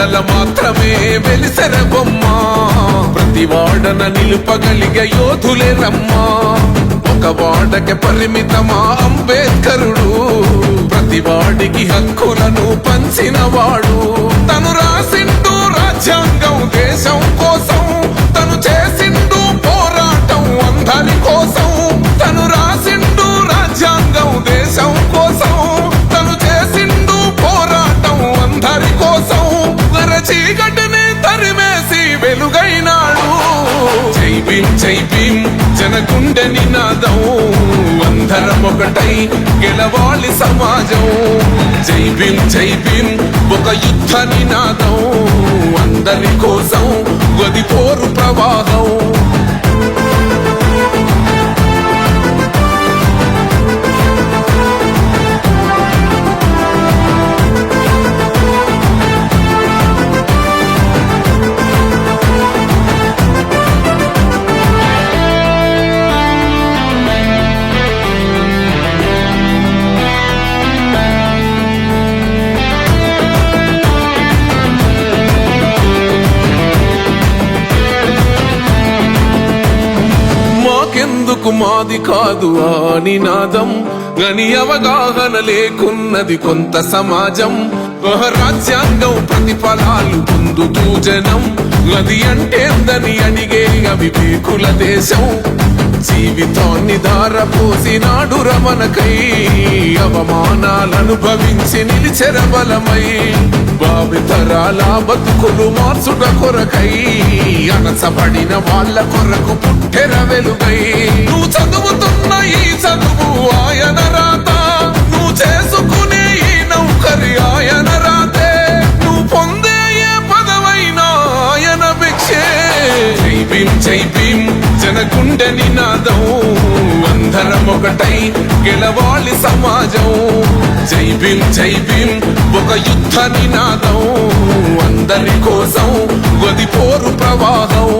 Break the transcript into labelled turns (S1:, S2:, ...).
S1: వాడల మాత్రమే వెలిసెర బొమ్మ ప్రతి వాడన నిలుపగలిగే యోధులే రమ్మా ఒక వాడకి పరిమితమా అంబేద్కరుడు ప్రతి వాడికి హక్కులను పంచిన వాడు తను రాసిండు రాజ్యాంగం దేశం కోసం తను చేసిండు పోరాటం అందరి కోసం తను రాసిండు రాజ్యాంగం దేశం కోసం తను చేసిండు పోరాటం అందరి కోసం చీకటిని తరిమేసి వెలుగైనాడు జై భీం జనగుండె నినాదం అందరం ఒకటై గెలవాలి సమాజం జై భీం ఒక యుద్ధ నినాదం అందరి కోసం గది పోరు ప్రవాహం ఎందుకు మాది కాదు ఆ నినాదం గని అవగాహన లేకున్నది కొంత సమాజం రాజ్యాంగం ప్రతిఫలాలు పొందుతూ జనం గది అంటేందని అడిగే అవివేకుల దేశం జీవితాన్ని ధారపోసినాడు రమణకై అవమానాలనుభవించి నిలిచెర బలమై భావితరాల బతుకులు మార్చుట కొరకై అనసబడిన వాళ్ళ కొరకు పుట్టెర వెలుగై నువ్వు చదువుతున్న ఈ చదువు ఆయన రాత నువ్వు చేసుకునే ఈ నౌకరి ఆయన రాతే నువ్వు పొందే ఏ పదవైనా ఆయన భిక్షే జై భీం జనగుండె నినాదం అందరం ఒకటై గెలవాలి సమాజం జై భీం ఒక యుద్ధ నినాదం అందరి కోసం గది పోరు ప్రవాహం